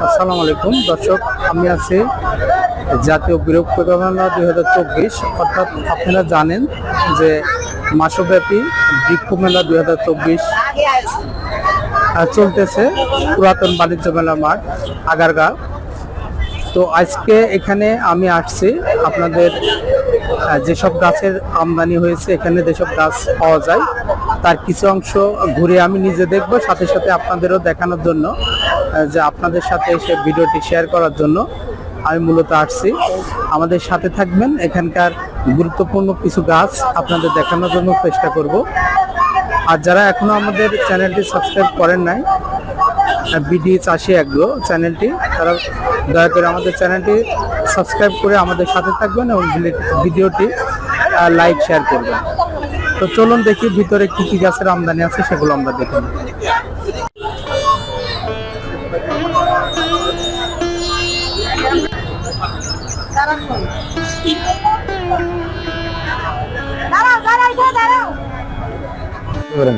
আসসালামু আলাইকুম দর্শক, আমি আছি জাতীয় বৃক্ষ মেলা 2024। অর্থাৎ আপনারা জানেন যে মাসব্যাপী বৃক্ষ মেলা 2024 চলতেছে পুরাতন বাণিজ্য মেলা মাঠ আগারগাঁও। তো আজকে এখানে আমি আসছি আপনাদের যেসব গাছের আমদানি হয়েছে, এখানে যেসব গাছ পাওয়া যায় তার কিছু অংশ ঘুরে আমি নিজে দেখব, সাথে সাথে আপনাদেরও দেখানোর জন্য, যে আপনাদের সাথে এসে ভিডিওটি শেয়ার করার জন্য আমি মূলত আসছি। আমাদের সাথে থাকবেন, এখানকার গুরুত্বপূর্ণ কিছু গাছ আপনাদের দেখানোর জন্য চেষ্টা করব। আর যারা এখনো আমাদের চ্যানেলটি সাবস্ক্রাইব করেন নাই, বিডি চাষি এগ্রো চ্যানেলটি, তারা দয়া করে আমাদের চ্যানেলটি সাবস্ক্রাইব করে আমাদের সাথে থাকবেন এবং ভিডিওটি লাইক শেয়ার করবেন। তো চলুন দেখি ভিতরে কি কি গাছের আমদানি আছে, সেগুলো আমরা দেখি।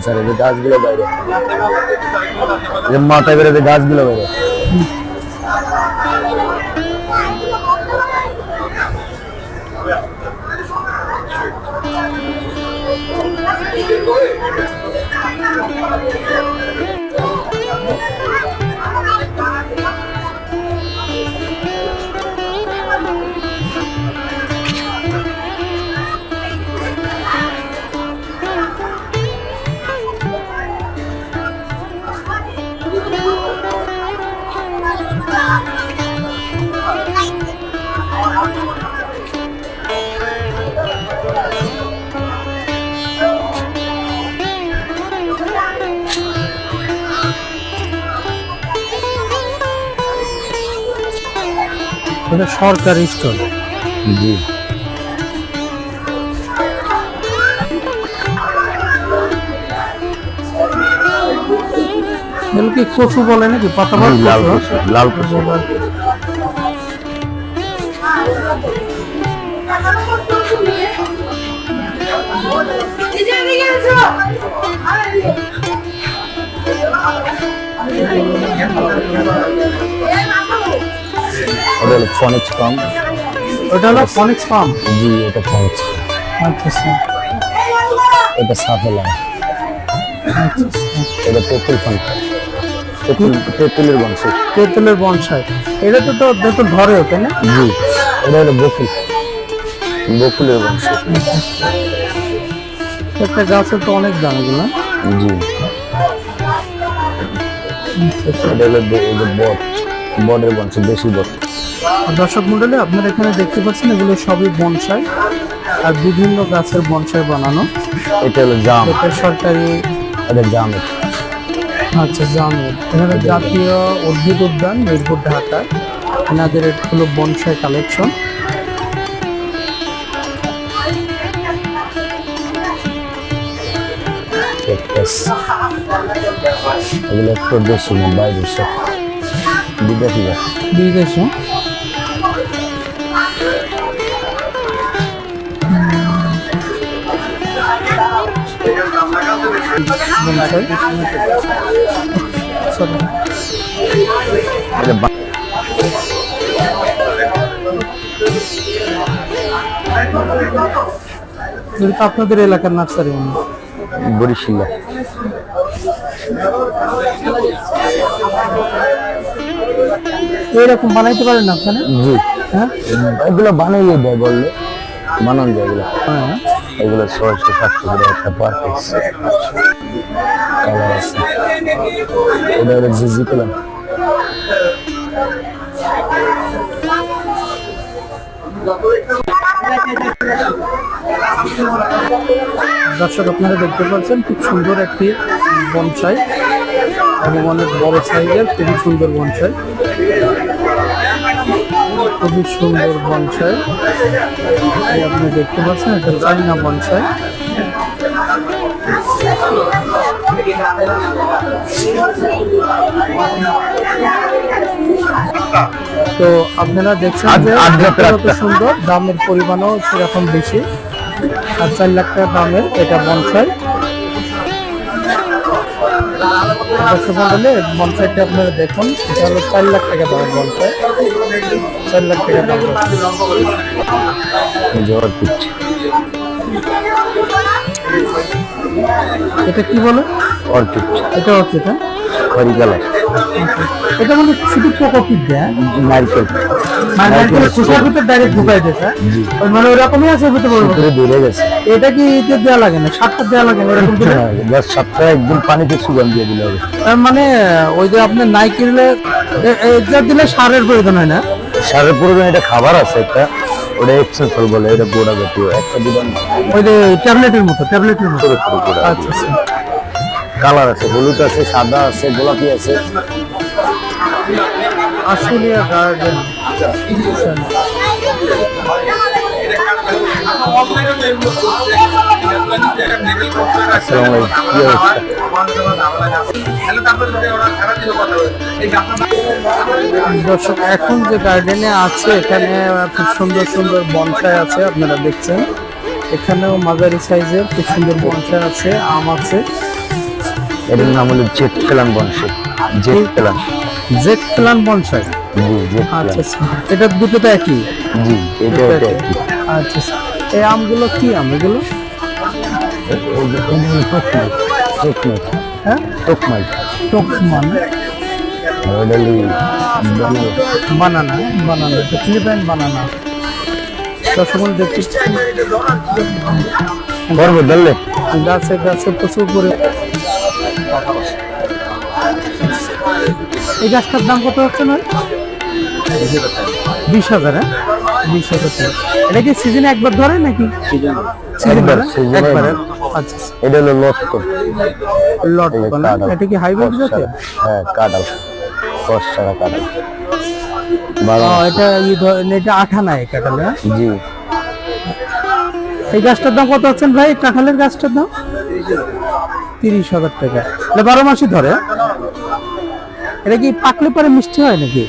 স্যার এই গাছগুলো বাইরে, মাথায় বেরোতে গাছগুলো বাইরে। এটা সরকারি স্টোর। জি, এগুলো কি কচু বলে নাকি? পাতা লাল কচু, লাল কচু। ওটা হলো ফনিক্স ফার্ম। ওটা হলো ফনিক্স ফার্ম। জি, এটা ফনিক্স। আচ্ছা, এটা সাফেলা। এটা তেঁতুল ফার্ম, তেঁতুলের বংশ। তেঁতুলের বনসাই। এটা তো তেঁতুল ধরে, তাই না? জি, এটা হলো বকুল, বকুলের বংশ। একটা গাছের তো অনেক দাম এগুলো। জি, এটা হলো বট, বটের বংশ, দেশি বট। দর্শক মন্ডলী, আপনারা এখানে দেখতে পাচ্ছেন এগুলো সবই বনসাই, আর বিভিন্ন গাছের বনসাই বানানো। এটা হলো জাম, এটা সরকারি। এটা জাম। আচ্ছা, জামের। এখানে জাতীয় উদ্ভিদ উদ্যান মিরপুর ঢাকা, এনাদের হলো বনসাই কালেকশন। এগুলো একটু দেশি না, বাইরে সব বিদেশি গাছ। বিদেশি। আপনাদের এলাকার নার্সারি বরিশাল। এরকম বানাইতে পারেন আপনারা? জি, হ্যাঁ, এগুলো বানাইয়ে দেয়, বললে বানানো যায় এগুলো। হ্যাঁ, এগুলো 600-700 করে একটা পার পিস। কালার আছে। এটা হলো জিজি কলম। দর্শক আপনারা দেখতে পাচ্ছেন খুব সুন্দর একটি বনসাই, এবং অনেক বড় সাইজের, খুবই সুন্দর বনসাই, খুবই সুন্দর বনসাই। আপনি দেখতে পাচ্ছেন এটা চাইনা বনসাই। তো আপনারা দেখছেন যে কত সুন্দর, দামের পরিমাণও সেরকম বেশি। আর 4 লাখ টাকা দামের এটা বনসাই। দর্শক মন্ডলী বনসাইটা আপনারা দেখুন, এটা হলো 4 লাখ টাকা দামের বনসাই, 4 লাখ টাকা দাম। অর্কিড, এটা কি বলে? অর্কিড, এটা অর্কিড। হ্যাঁ, খড়ি কালার, এটা মানে শুধু প্রকৃতির দেয়, নারকেল, নারকেল খোসার ভিতরে ডাইরেক্ট ঢুকাই দিয়েছে। ওই মানে ওরকমই আছে ভিতরে বড় বড়। ধরে গেছে। এটা কি এতে দেওয়া লাগে না, সারটা দেওয়া লাগে না এরকম করে? জাস্ট সাতটা একদম পানিতে সুগান দিয়ে দিলে হবে। তার মানে ওই যে আপনি নাই কিনলে এটা দিলে সারের প্রয়োজন হয় না? সারের প্রয়োজন, এটা খাবার আছে একটা, ওটা এক্সেন্সল বলে, এটা গোড়া জাতীয় একটা দিলাম। ওই যে ট্যাবলেটের মতো, ট্যাবলেটের মতো। ছোট ছোট গোড়া। আচ্ছা আচ্ছা। কালার আছে, হলুদ আছে, সাদা আছে, গোলাপি আছে। আশুলিয়া গার্ডেন। আসসালামু আলাইকুম, কি অবস্থা? দর্শক এখন যে গার্ডেনে আছে এখানে খুব সুন্দর সুন্দর বনসাই আছে, আপনারা দেখছেন। এখানেও মাঝারি সাইজের খুব সুন্দর বনসাই আছে, আম আছে। এটার নাম হলো জেট প্ল্যান বংশে, jet plant. Jet plant bonsai. জি, জেট প্ল্যান। আচ্ছা আচ্ছা, এটা দুটো তো একই? জি, এটা এটা একই। আচ্ছা আচ্ছা। এই আমগুলো কি আম এগুলো? টোকমাই, হ্যাঁ, টোকমাই, টকমান। বানানা, বানানা, ফিলিপাইন বানানা। দর্শক দেখতে করবো ধরলে গাছে গাছে প্রচুর করে। এই গাছটার দাম কত হচ্ছে না? 20,000। 20,000। এটা কি সিজনে একবার ধরে নাকি? একবার, একবার। আচ্ছা, এটা হলো লটকন। লটকন, এটা কি হাইব্রিড জাতীয়? হ্যাঁ, কাঁঠাল, কষ ছাড়া কাঁঠাল। এটা এটা আঠা নাই কাঁঠাল। জি। এই গাছটার দাম কত হচ্ছেন ভাই? কাঁঠালের গাছটার দাম 30,000 টাকা। 12 মাসই ধরে। এটা কি পাকলে পরে মিষ্টি হয় নাকি?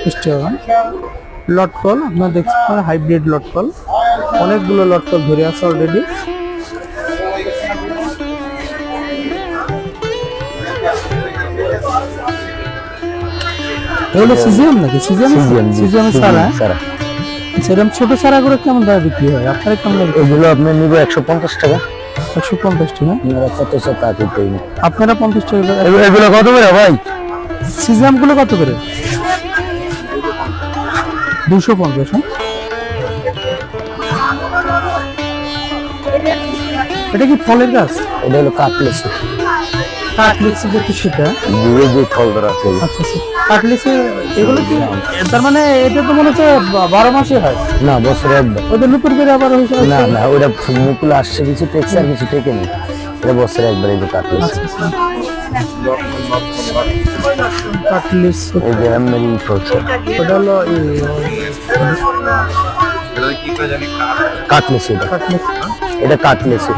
মিষ্টি হয়। লটকল আপনারা দেখছেন, হাইব্রিড লটকল, অনেকগুলো লটকল ধরে আছে অলরেডি। এগুলো সিজিয়াম নাকি? সিজিয়ামের চারা। সেরকম ছোট চারাগুলো কেমন দামে বিক্রি হয়? আপনারা কেমন দামে? এগুলো আপনি নিবে 150 টাকা। 150 টাকা। কত তা কিনতে আপনারা 50 টাকা। এগুলো কত করে ভাই? সিজাম গুলো কত করে? 250। এটা কি ফলের গাছ? এটা হলো কাটলেসি। কাটলেসি যেটা সেটা? দিয়ে যে ফল ধরা আছে। আচ্ছা আচ্ছা। কাটলেসি এগুলো কি তার মানে এটা তো মনে হচ্ছে 12 মাসই হয়? না, বছরে একবার। ওদের নতুন করে আবার হয়েছে? না না, ওটা মুকুল আসছে, কিছু টেকছে আর কিছু টেকে নেই। এটা বছরে একবার। এই যে কাটলেসি। আচ্ছা আচ্ছা। কাটলেসি এই যে এমনি ফলছে। ওটা হলো কাটলেসি। এটা কাটলেসি।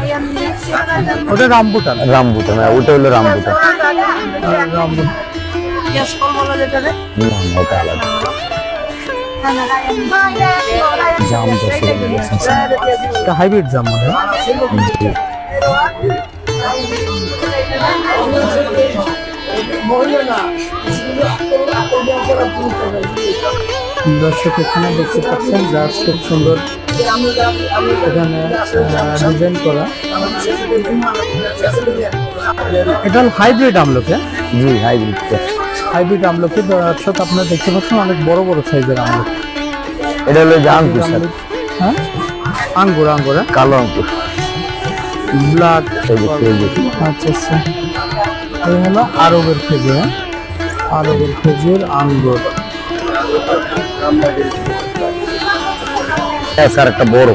ওটা রামবুটান। রামবুটান, ওটা হলো রামবুটান। রামবুটান। না, এটা আলাদা। জাম এটা হাইব্রিড জাম মনে হয়। দর্শক এখানে দেখতে পাচ্ছেন গাছ খুব সুন্দর এখানে ডিজাইন করা। এটা হাইব্রিড আমলকি। জি, হাইব্রিড। হাইব্রিড আমলকি দর্শক আপনারা দেখতে পাচ্ছেন, অনেক বড় বড় সাইজের আমলকি। এটা হলো যে আঙ্কুর। হ্যাঁ, আঙ্গুর। আঙ্গুর, কালো আঙ্কুর, ব্ল্যাক। আচ্ছা আচ্ছা। এই হলো আরবের খেজুর। আরবের খেজুর, আঙ্গুর। স্যার একটা বড়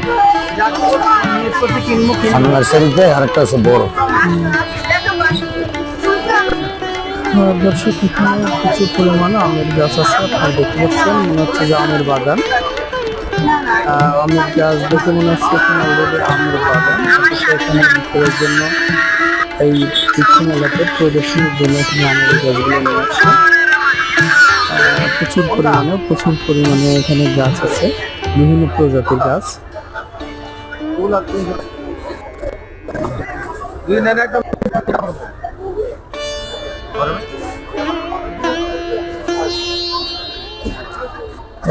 নার্সারিতে, আর একটা আছে বড়। দর্শক এখানে কিছু পরিমাণে আমের গাছ আছে, আপনারা দেখতে পাচ্ছেন। মনে হচ্ছে যে আমের বাগান। আমের গাছ দেখে মনে হচ্ছে এখানে অলরেডি আমের বাগান। এখানে বিক্রয়ের জন্য এই কৃষি মেলাতে প্রদর্শনীর জন্য এখানে আমের গাছগুলো নিয়ে আসছে। প্রচুর পরিমাণে এখানে গাছ আছে, বিভিন্ন প্রজাতির গাছ।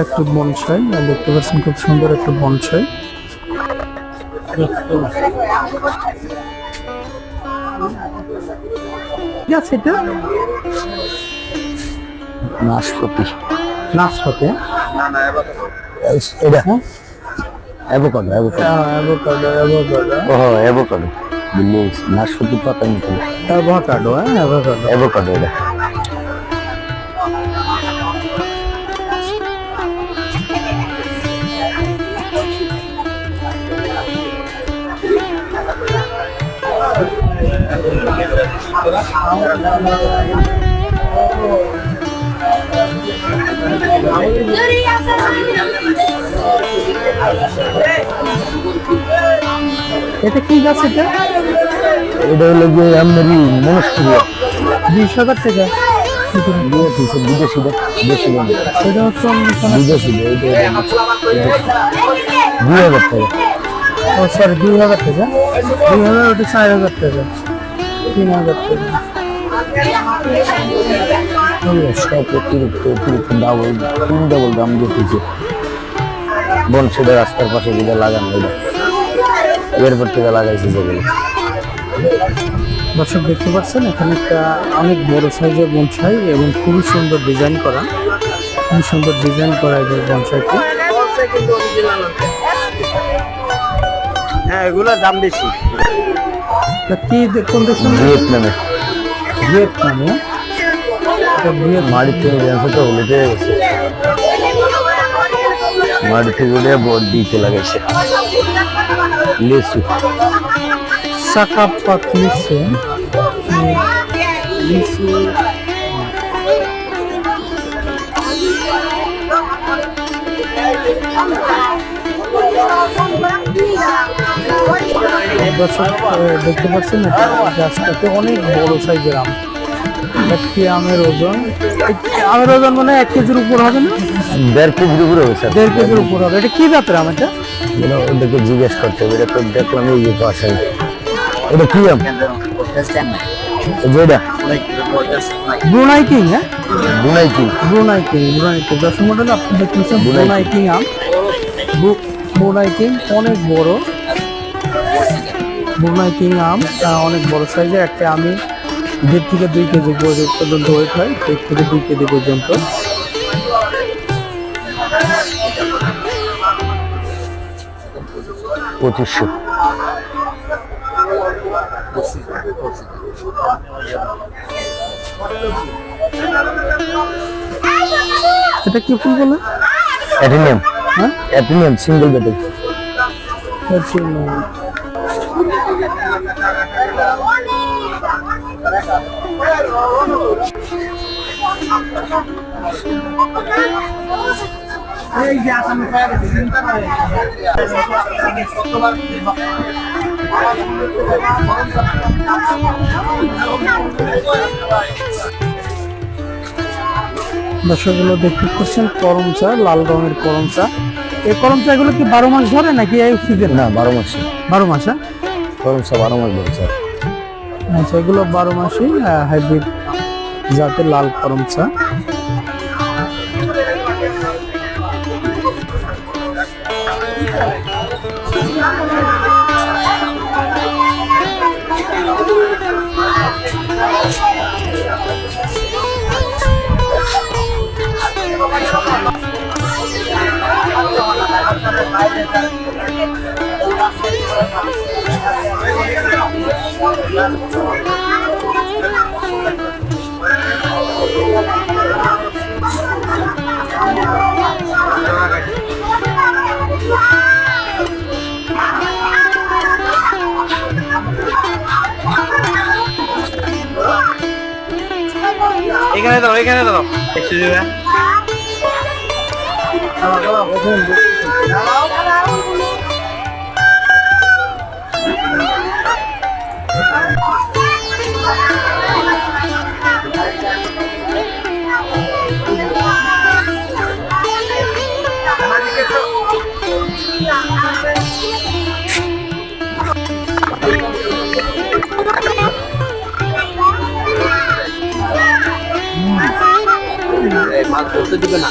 একটু বনসাই দেখতে পাচ্ছেন, খুব সুন্দর একটু বনসাই। এটা নাশপাতি। নাশপাতি, এটা অ্যাভোকাডো। ওহ অ্যাভোকাডো, নাশপাতি পাতা নিতে অ্যাভোকাডো। অ্যাভোকাডো এটা। এটা কি গাছ? এটা হলো গিয়ে আমরি মনস্পুরিয়া। 20,000 টাকা বিদেশি। এটা হচ্ছে বিদেশি 2,000 টাকা। ও সরি 2,000 টাকা। 2,000, ওটা 4,000 টাকা, 3,000 টাকা। সব অতিরিক্ত ডাবল দাম দিতেছে। বনসাইটা রাস্তার পাশে যেটা লাগানো, এটা এরপর থেকে লাগাইছে যেগুলো। দর্শক দেখতে পাচ্ছেন, এখানে একটা অনেক বড় সাইজের বনসাই এবং খুবই সুন্দর ডিজাইন করা, এই যে বনসাইটি। হ্যাঁ, এগুলোর দাম বেশি। কি কোন দেশ? ভিয়েতনামে। এটা মাড়ি থেকে গেছে তো উল্টে গেছে, মাড়ি থেকে উঠে বোর্ড দিতে লাগাইছে। লিচু সাকাপাত লিচু। দর্শক দেখতে পাচ্ছেন, গাছটাতে অনেক বড় সাইজের আম। একটি আমের ওজন মানে 1 কেজির উপর হবে না? 1.5 কেজির উপরে হবে স্যার। 1.5 কেজির উপর হবে। এটা কি জাতের আম? এটা ওদেরকে জিজ্ঞেস করতে হবে। এটা তো দেখলাম এই যে পাশে। এটা কি আম? যেটা ব্রুনাই কিং। হ্যাঁ, ব্রুনাই কিং। দর্শক মন্ডলী, আপনি দেখতেছেন ব্রুনাই কিং আম। ব্রুনাই কিং অনেক বড়। ব্রুনাই কিং আম অনেক বড় সাইজের। একটা আমি 1.5 থেকে 2 কেজি পর্যন্ত ওয়েট হয়, 1 থেকে 2 কেজি পর্যন্ত। $2,500। এটা কি ফুল বলে? অ্যাটিনিয়াম। হ্যাঁ, অ্যাটিনিয়াম সিঙ্গেল বেটেল। এই যে আসামি পায় গেছে, চিন্তা করে দর্শকগুলো দেখতে পাচ্ছেন করম চা, লাল রঙের করম চা। এই করম চা এগুলো কি 12 মাস ধরে নাকি এই সিজন? না, 12 মাস। 12 মাস। হ্যাঁ, করম চা 12 মাস ধরে স্যার। আচ্ছা, এগুলো 12 মাসই হাইব্রিড জাতের লাল করম চা। এখানে দাও 100 টাকা। মাছ ধরতে দিবে না।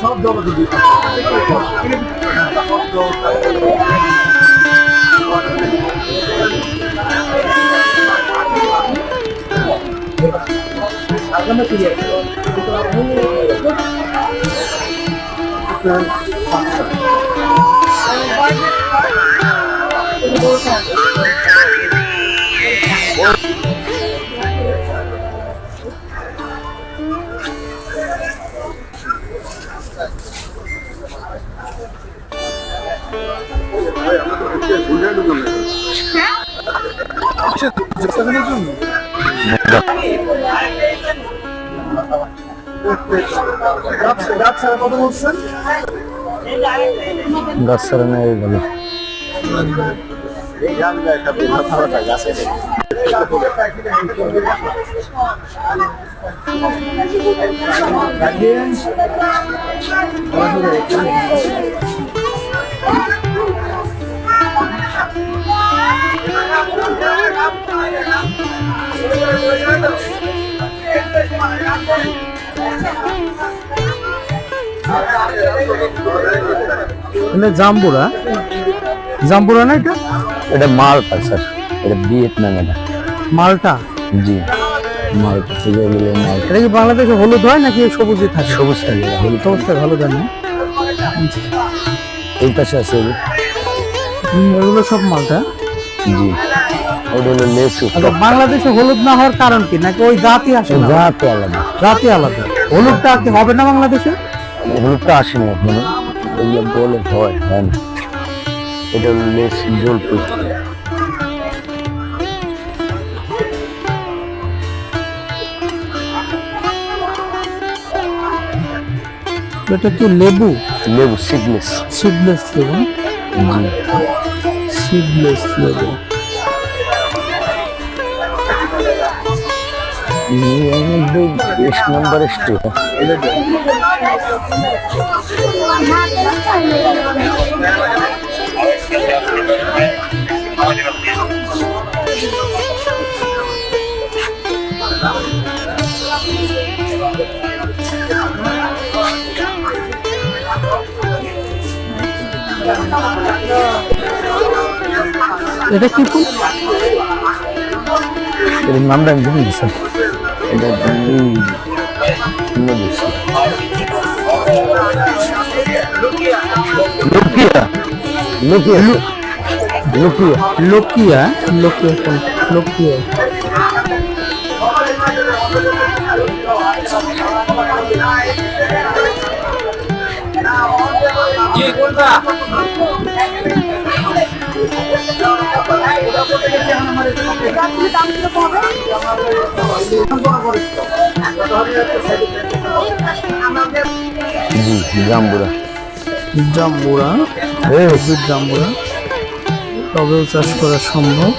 সব গাছ ছাড়া নেই ভালো। জাম্বুরা, জাম্বুরা না এটা? এটা মালটা স্যার, এটা ভিয়েতনাম। এটা মালটা? জি মালটা। মালটা এটা কি বাংলাদেশে হলুদ হয় নাকি সবুজে থাকে? সবুজ থাকে, হলুদ সবুজ থাকে, হলুদ হয় না? এই পাশে আছে এগুলো সব মালটা। জি ওটা হলো লেসু। আচ্ছা, বাংলাদেশে হলুদ না হওয়ার কারণ কি? নাকি ওই জাতি আসে না? জাতি আলাদা। জাতি আলাদা। হলুদটা কি হবে না বাংলাদেশে? হলুদটা আসেনি এখনো, এগুলো বলে হয় না। এটা হলো লেসু জলপুর। এটা কি লেবু? লেবু সিডলেস। সিডলেস লেবু। সিডলেস লেবু। 20 নম্বর স্ট্রিট। এটা কি ফুল? এর নামটা আমি জানি স্যার। এটা লুকিয়া লুকিয়া লুকিয়া লোকিয়া। লোকিয়া ফুল। লোকিয়া। জাম্বুরা। জাম্বুরা, জাম্বুরা তবেও চাষ করা সম্ভব।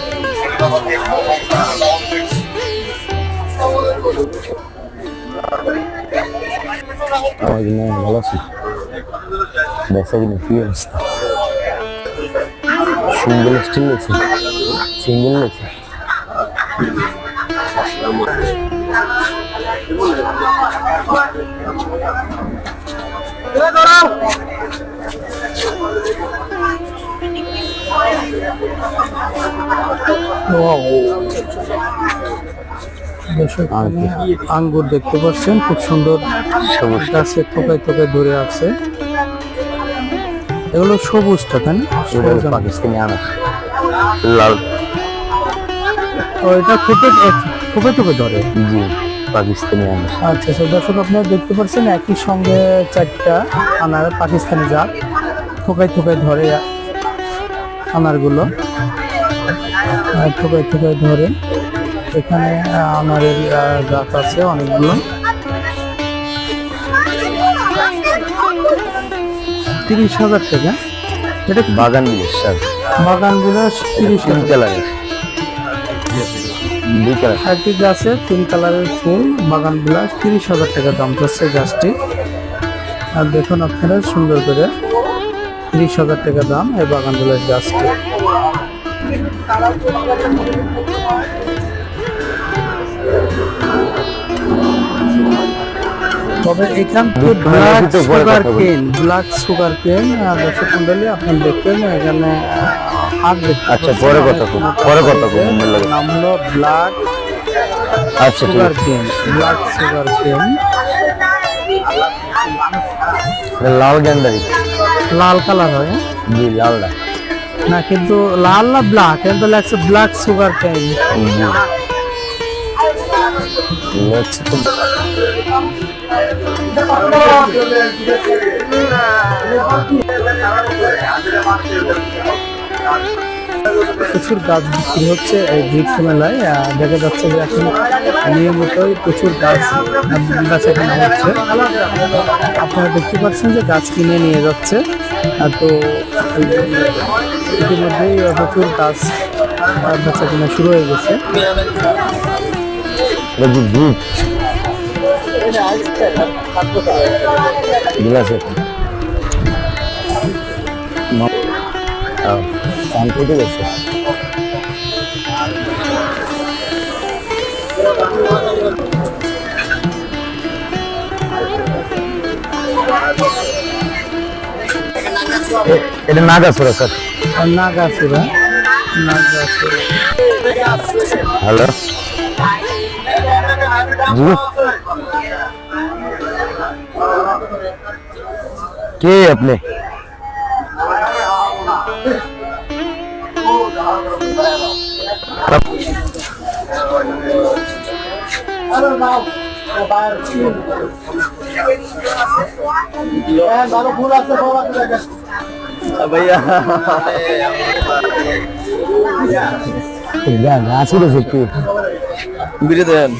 ভালো আছি। বেচা কিনা কি অবস্থা? সিঙ্গেল স্টিল লেছে, সিঙ্গেল লেছে। আঙ্গুর দেখতে পাচ্ছেন, খুব সুন্দর সবুজ গাছে থোকায় থোকায় ধরে আছে। এগুলো সবুজটা তাই না? পাকিস্তানি আনার লাল। এটা থোপে থোপে থোপে ধরে। জি পাকিস্তানি আনার। আচ্ছা আচ্ছা, দর্শক আপনারা দেখতে পাচ্ছেন একই সঙ্গে 4টা আনার পাকিস্তানি জাত থোকায় থোকায় ধরে আনারগুলো, থোকায় থোকায় ধরে। এখানে আনারের গাছ আছে অনেকগুলো। 30,000 টাকা। এটা বাগান বিলাস স্যার। বাগান বিলাস 30 3 কালার, 2 কালার। একই গাছে 3 কালারের ফুল, বাগান বিলাস 30,000 টাকা দাম যাচ্ছে গাছটি। আর দেখুন আপনারা সুন্দর করে 30,000 টাকা দাম এই বাগান বিলাস গাছটি। তবে এখান থেকে ব্ল্যাক সুগার কেন দর্শক মন্ডলী আপনারা দেখবেন এখানে হাত দেখতে আচ্ছা, পাচ্ছেন। পরে কথা বলবো, পরে কথা বলবো, মনে লাগে। নাম হলো ব্ল্যাক আচ্ছা, ঠিক সুগার আছে। কেন, ব্ল্যাক সুগার কেন। এটা লাল গেন্ডারি, লাল কালার হয়, হ্যাঁ? জি লালটা। না কিন্তু লাল না ব্ল্যাক, কিন্তু লাগছে ব্ল্যাক সুগার কেন। জি লেটস তো প্রচুর গাছ বিক্রি হচ্ছে এই বৃক্ষ মেলায়। দেখা যাচ্ছে যে এখন নিয়মিতই প্রচুর গাছ এখানে হচ্ছে। আপনারা দেখতে পাচ্ছেন যে গাছ কিনে নিয়ে যাচ্ছে। তো ইতিমধ্যেই প্রচুর গাছ বেচা কিনা শুরু হয়ে গেছে। এটা কি দুধ গ্লাসে পান কেটে গেছে। এটা নাগাসুরা স্যার। নাগাসুরা, নাগাসুরা। হ্যালো জি, কে আপনি? भैया গাছি রেছে কি ভিডিও দেন।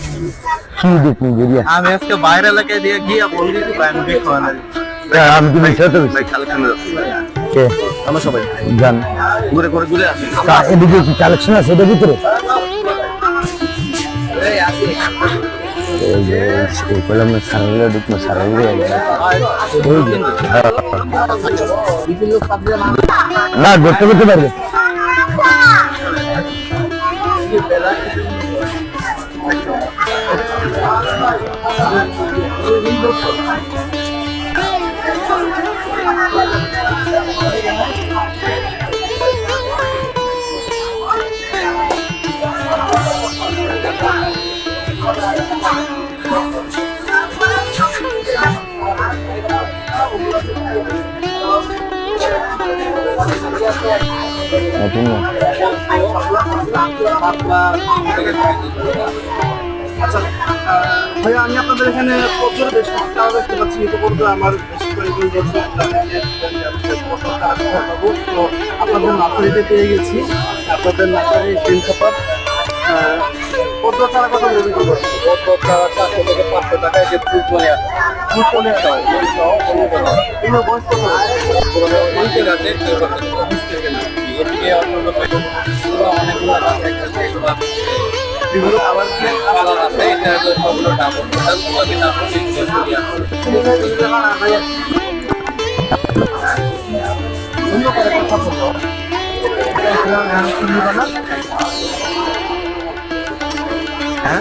কি দেখনি বেরিয়া? আমি আজকে বাইরে এলাকায় দিয়ে গিয়ে বলি প্ল্যান বি খাওয়ানো। আমি কি মিশে তো ভাই কালেকশন কে আমরা সবাই জান ঘুরে ঘুরে ঘুরে আসি। এদিকে কি কালেকশন আছে এটার ভিতরে? এই যে এই কলম সারালে ঢুকলো সারালে না ধরতে করতে পারবে। ভাইয়া আমি আপনাদের এখানে প্রচুর বেশ চারা দেখতে পাচ্ছি। ইতিপূর্বে আমার বেশ কয়েকজন দর্শক তো আপনাদের নার্সারিতে পেয়ে গেছি। আপনাদের নার্সারি গ্রিন খাবার পদ্ম চারা কত বিক্রি করছে? পদ্ম চারা 400 থেকে 500 টাকায় যে ফুল পরে আছে। ফুল পরে আছে এগুলো বয়স কত? অনেকের আছে এদিকে অন্যান্য অনেকগুলো আছে বিভিন্ন আবার কালার আছে। এটা সবগুলো ডাবল আমি ডাবল হ্যাঁ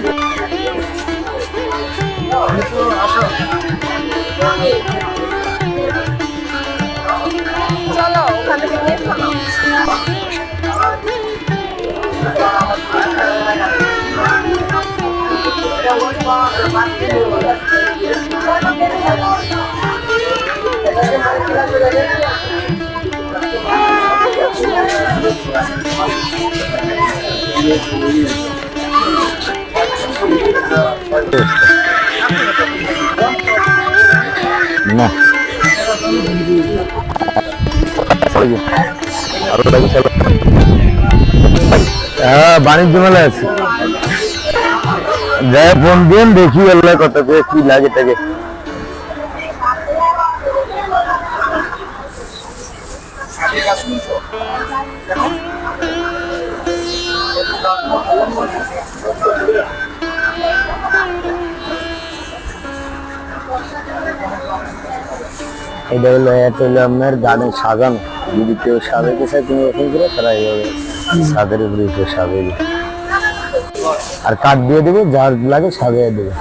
চলো ওখান থেকে নিয়ে চলো। না বাণিজ্য মেলা আছে যাই ফোন দিন দেখি আল্লাহ কত কি লাগে তাকে। এটা হলো আপনার গার্ডেন সাজানো, যদি কেউ সাজাতে চায় তুমি ওখান করে তারা এইভাবে ছাদের উপরে সাজিয়ে, আর কাঠ দিয়ে দেবে, যার লাগে সাজিয়ে দেবে।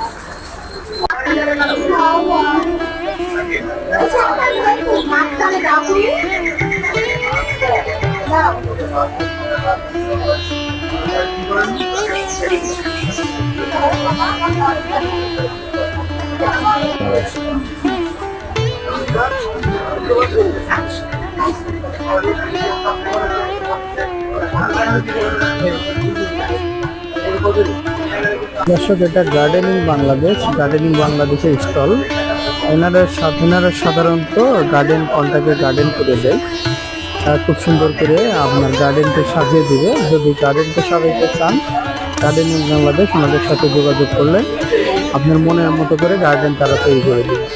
দর্শক, এটা গার্ডেনিং বাংলাদেশ, গার্ডেনিং বাংলাদেশের স্টল। এনারা সাধারণত গার্ডেন কন্ট্রাক্টে গার্ডেন করে দেয়, খুব সুন্দর করে আপনার গার্ডেনকে সাজিয়ে দিবে। যদি গার্ডেনকে সাজাইতে চান, গার্ডেনিং বাংলাদেশ ওনাদের সাথে যোগাযোগ করলে আপনার মনের মতো করে গার্ডেন তারা তৈরি করে দেবে।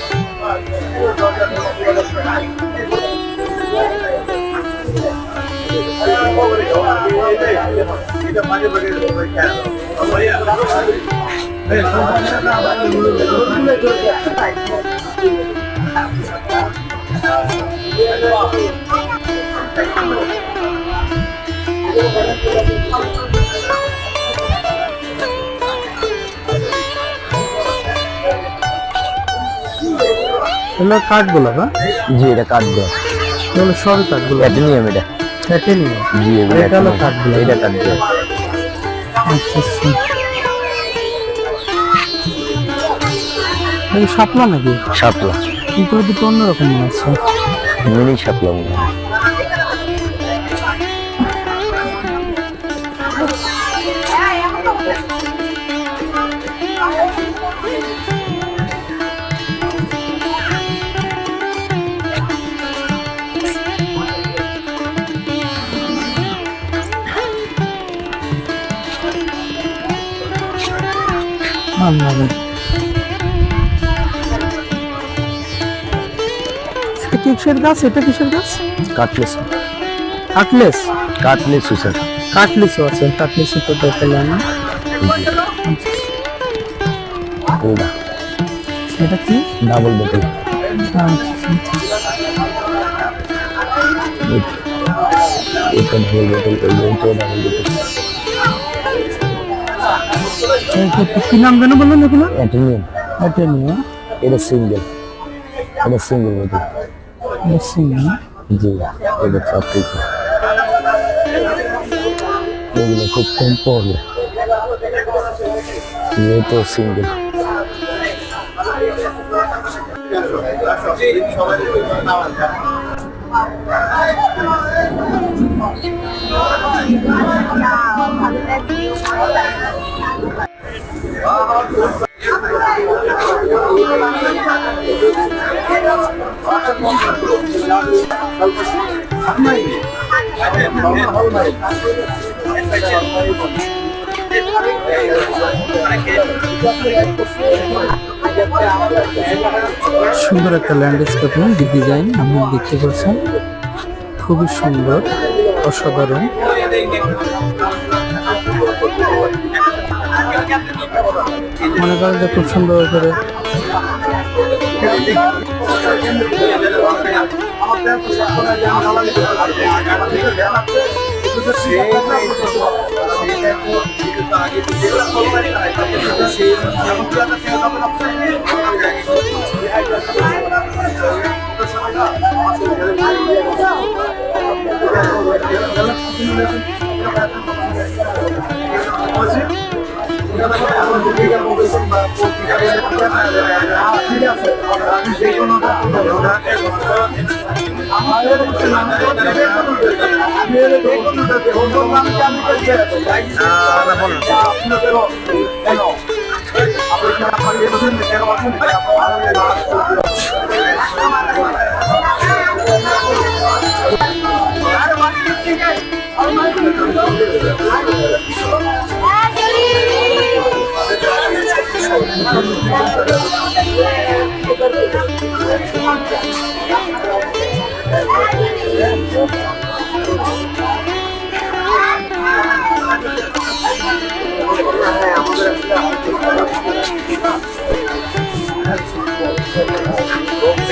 এগুলো কাঠগুলো না? জি, এটা কাঠ দেওয়া, এগুলো সবই কাঠগুলো। অ্যাটেনিয়াম এটা। অ্যাটেনিয়াম? জি, এটা হলো কাঠগুলো। এটা কাঠ দেওয়া। আচ্ছা আচ্ছা। এই শাপলা নাকি? শাপলা, কিন্তু এটা তো অন্যরকম আছে। মিনি শাপলা মনে হয়। এটা কিসের গাছ? এটা কিসের গাছ? কাটলেস, কাটলেস? কাটলেস স্যার। কাটলেসও আছে, কাটলেসও তো দেখলাম না। এটা কি? ডাবল বোতল। এটা ডাবল বোতল, এইটাও ডাবল বোতল। কি নাম যেন বললেন এগুলো? অ্যাটেনিয়াম। অ্যাটেনিয়াম। এটা সিঙ্গেল, এটা সিঙ্গেল বোতল। জি, এটা চাপটি। এগুলো খুব কম পড়বে, তো সিঙ্গেল। সুন্দর একটা ল্যান্ডস্কেপিং ডিজাইন আপনি দেখতে পাচ্ছেন, খুবই সুন্দর, অসাধারণ। মনে করেন যে খুব সুন্দর করে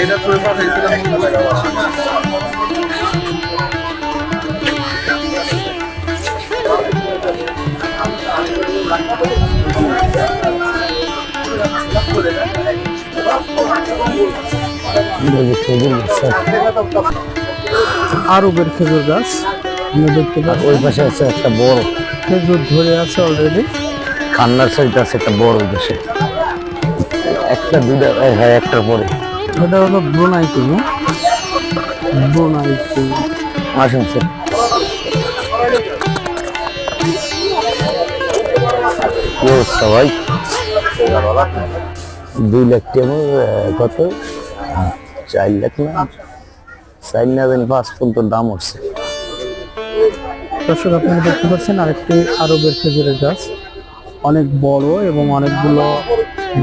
এটা তো পাঠাইছিলাম আরবের খেজুর গাছ আমরা দেখতে আর পাচ্ছি। ওই পাশে আছে একটা বড় খেজুর ধরে আছে অলরেডি। খান্নার সাইড আছে একটা বড় ওই পাশে, একটা দুটা, হ্যাঁ একটার পরে। এটা হলো ব্রুনাই কিং, ব্রুনাই কিং। আসুন স্যার। কি অবস্থা ভাই? 2 লাখ টাকা কত? 4 লাখ না 4 না জানি 5 পর্যন্ত দাম হচ্ছে। দর্শক আপনারা দেখতে পাচ্ছেন আরেকটি আরবের খেজুরের গাছ, অনেক বড় এবং অনেকগুলো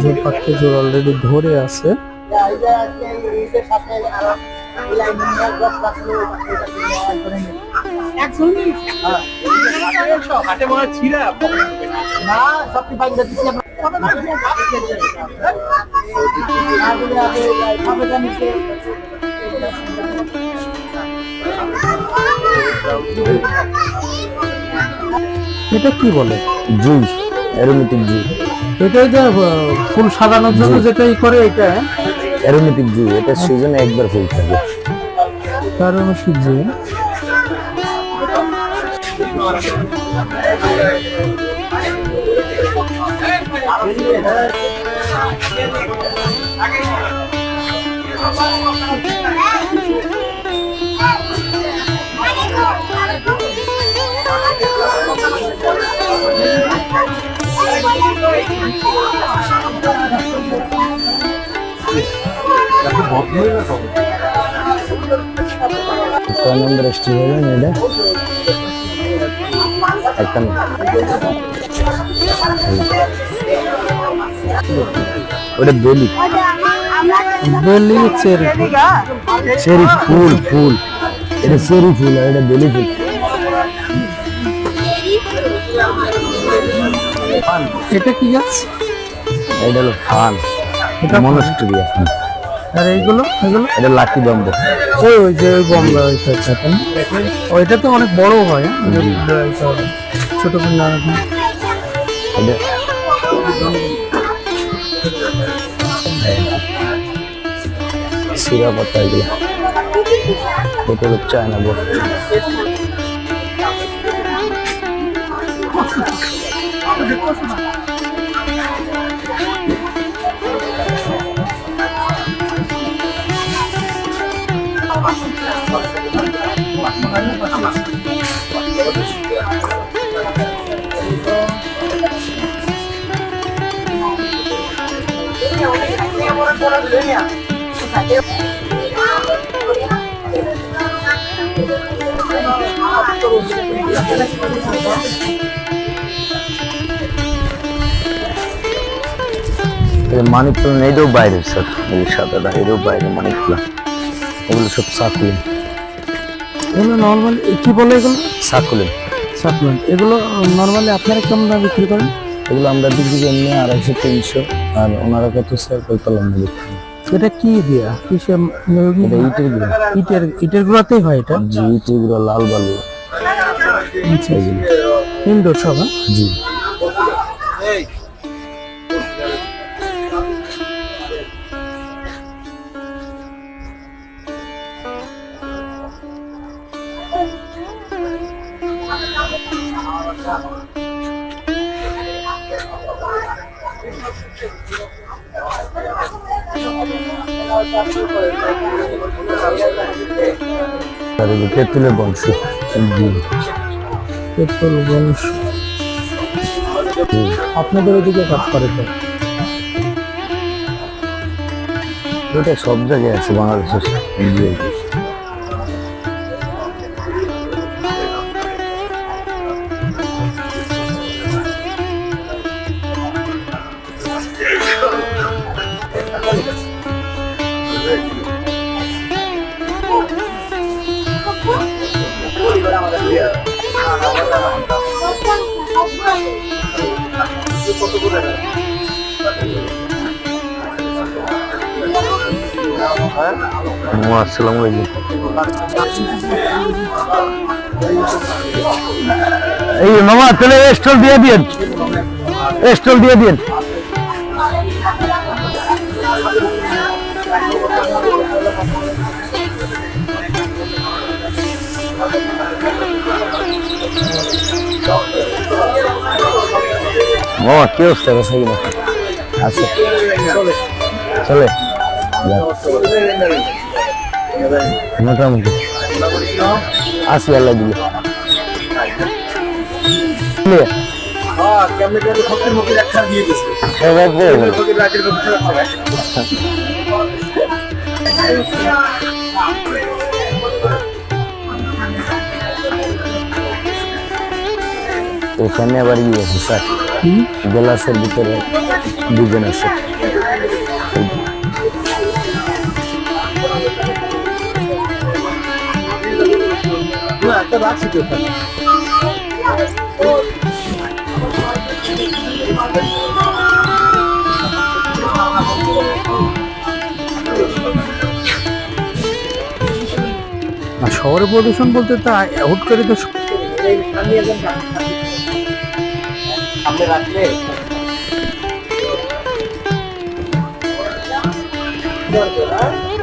ঝোপা খেজুর অলরেডি ধরে আছে। এটা কি বলে? জুই, অ্যারোমেটিক জুই। এটাই যে ফুল সাজানোর জন্য যেটাই করে এটা, অ্যারোমেটিক জুই, এটা সিজনে একবার ফুল থাকে। কারণ কি যে কয় নম্বর স্টিল হলেন এটা? একটা না। ওটা বেলি, বেলি চেরি। চেরি ফুল, ফুল এটা চেরি ফুল আর এটা বেলি ফুল। এটা কি গাছ? এটা হলো ফান, এটা মনস্টেরিয়া। আর এইগুলো এগুলো এটা লাকি বাম্বু। ওই ওই যে ওই বমলা ওইটা থাকে, ওইটা তো অনেক বড় হয়। ছোট পিন্ডা এটা সিরা পাতা, এগুলো এটা হলো চায়না বড়। মানিক প্লান্ট এটাও বাইরে স্যার, এই সাদাটা এটাও বাইরে মানিক প্লান্ট। এগুলো সব সাকুলেন। এগুলো নর্মালি কি বলে এগুলো? Succulent supplement. এগুলো নর্মালি আপনারা কেমন দামে বিক্রি করেন? এগুলো আমরা বিক্রি করি এমনি 250-300, আর ওনারা কত স্যার কলকাতাম বিক্রি। এটা কি দিয়া কিসে? এটা ইটের গুঁড়ো। ইটের গুঁড়াতেই হয় এটা? জি, ইটের গুঁড়ো, লাল বালু আচ্ছা, এগুলো। ইনডোর সব? হ্যাঁ? জি। আর এই যে তেঁতুলের বংশ। জি। পেট্রোল বংশ। আপনাদের ওইদিকে কাজ করে তো? এটা সব জায়গায় আছে বাংলাদেশের। জি। কত করে দেন? হ্যাঁ আসসালামু আলাইকুম। এই মামা তাহলে স্টল দিয়ে দিন, স্টল দিয়ে দিন। মামা কি অবস্থা আছে কিনা? আচ্ছা চলে চলে মোটামুটি আসি আল্লাহ দিলে। হ্যাঁ কেমনে কেমনে ফকির মকির একটা দিয়ে দিচ্ছে ফকির রাতের ব্যবসা এখানে আবার ইয়ে আছে স্যার, গ্লাসের ভিতরে দুজন আছে। না একটা রাখছি তো ওখানে। আর শহরে প্রদূষণ বলতে তা হুট করে তো সামনে রাখলে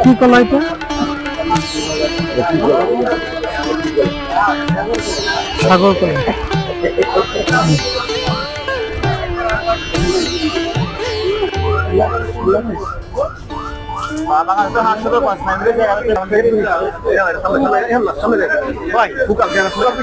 কি কলা এটা? সাগর কলা। ভাই ফুকাল কেন ফুকাল কি